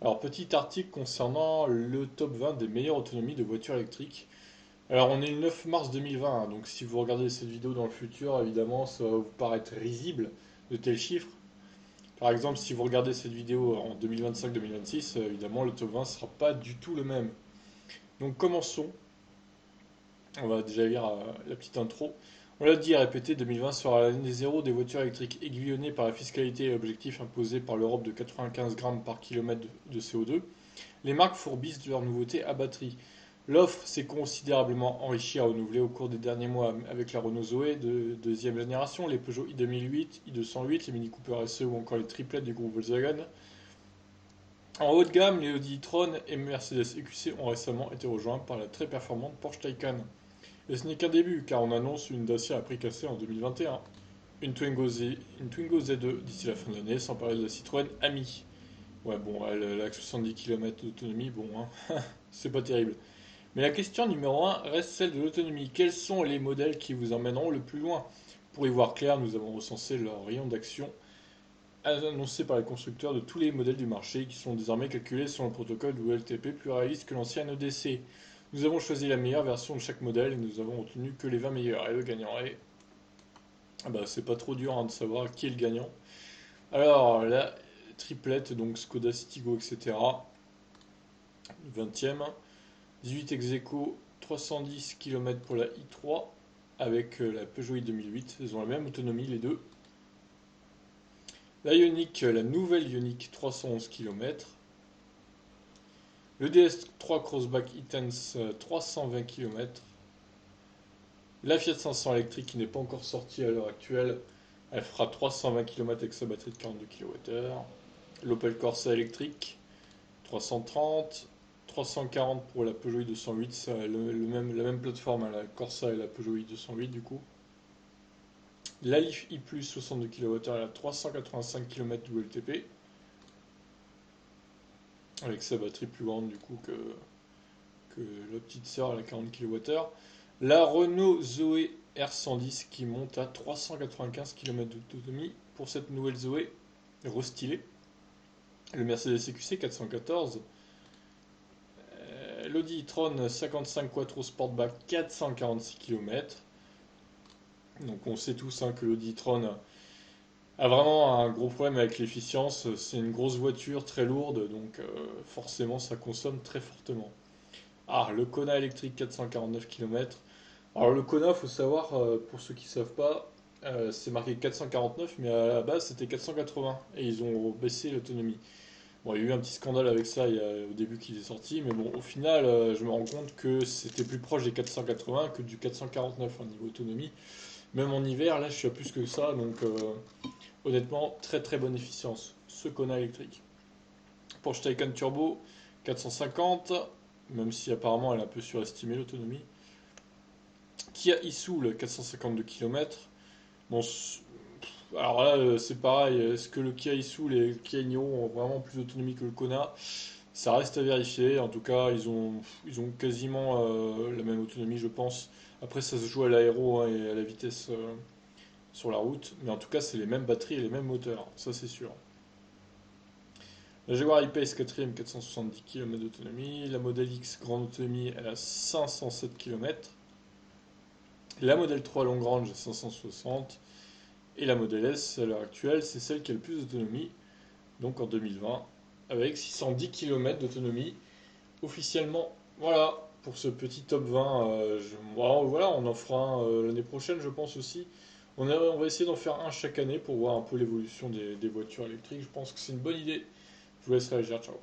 Alors, petit article concernant le top 20 des meilleures autonomies de voitures électriques. Alors, on est le 9 mars 2020, hein, donc si vous regardez cette vidéo dans le futur, évidemment, ça va vous paraître risible de tels chiffres. Par exemple, si vous regardez cette vidéo en 2025-2026, évidemment, le top 20 ne sera pas du tout le même. Donc, commençons. On va déjà lire la petite intro. On l'a dit et répété, 2020 sera l'année zéro des voitures électriques, aiguillonnées par la fiscalité et l'objectif imposé par l'Europe de 95 grammes par kilomètre de CO2. Les marques fourbissent leurs nouveautés à batterie. L'offre s'est considérablement enrichie à renouveler au cours des derniers mois avec la Renault Zoé de deuxième génération, les Peugeot i2008, i208, les Mini Cooper SE ou encore les triplettes du groupe Volkswagen. En haut de gamme, les Audi e-tron et Mercedes EQC ont récemment été rejoints par la très performante Porsche Taycan. Et ce n'est qu'un début, car on annonce une Dacia à prix cassé en 2021, une Twingo Z2 d'ici la fin de l'année, sans parler de la Citroën Ami. Ouais, bon, elle a que 70 km d'autonomie, bon, hein, c'est pas terrible. Mais la question numéro un reste celle de l'autonomie. Quels sont les modèles qui vous emmèneront le plus loin? Pour y voir clair, nous avons recensé leur rayon d'action annoncé par les constructeurs de tous les modèles du marché qui sont désormais calculés selon le protocole WLTP plus réaliste que l'ancien EDC. Nous avons choisi la meilleure version de chaque modèle et nous avons retenu que les 20 meilleurs. Et le gagnant est... Ah bah, c'est pas trop dur hein, de savoir qui est le gagnant. Alors, la triplette, donc Skoda, Citigo, etc. 20e. 18 ex aequo, 310 km pour la i3 avec la Peugeot i2008. Ils ont la même autonomie les deux. La Ioniq, la nouvelle Ioniq, 311 km. Le DS3 Crossback e-Tense, 320 km. La Fiat 500 électrique qui n'est pas encore sortie à l'heure actuelle, elle fera 320 km avec sa batterie de 42 kWh. L'Opel Corsa électrique, 330. 340 pour la Peugeot i208, c'est la même plateforme, hein, la Corsa et la Peugeot i208 du coup. La Leaf i+, 62 kWh, elle a 385 km de WLTP, avec sa batterie plus grande du coup que la petite sœur, elle a 40 kWh. La Renault Zoé R110 qui monte à 395 km d'autonomie pour cette nouvelle Zoé restylée. Le Mercedes EQC 414. L'Audi e-tron 55 Quattro Sportback 446 km. Donc on sait tous hein, que l'Audi e-tron a vraiment un gros problème avec l'efficience. C'est une grosse voiture très lourde, donc forcément ça consomme très fortement. Ah, le Kona électrique 449 km. Alors le Kona, faut savoir, pour ceux qui ne savent pas, c'est marqué 449, mais à la base c'était 480 et ils ont baissé l'autonomie. Bon, il y a eu un petit scandale avec ça au début qu'il est sorti, mais bon, au final, je me rends compte que c'était plus proche des 480 que du 449 en niveau autonomie. Même en hiver, là, je suis à plus que ça, donc honnêtement, très très bonne efficience. Ce Kona électrique. Porsche Taycan Turbo 450, même si apparemment elle est un peu surestimée l'autonomie. Kia e-Soul 452 km. Bon, alors là, c'est pareil. Est-ce que le Kia e-Soul et le Kia Niro ont vraiment plus d'autonomie que le Kona? Ça reste à vérifier. En tout cas, ils ont quasiment la même autonomie, je pense. Après, ça se joue à l'aéro hein, et à la vitesse sur la route. Mais en tout cas, c'est les mêmes batteries et les mêmes moteurs. Ça, c'est sûr. La Jaguar I-Pace 4ème, 470 km d'autonomie. La Model X grande autonomie, elle a 507 km. La Model 3 Long Range, 560. Et la Model S, à l'heure actuelle, c'est celle qui a le plus d'autonomie, donc en 2020, avec 610 km d'autonomie officiellement. Voilà, pour ce petit top 20. Voilà, on en fera un l'année prochaine, je pense aussi. On va essayer d'en faire un chaque année pour voir un peu l'évolution des voitures électriques. Je pense que c'est une bonne idée. Je vous laisse réagir, ciao.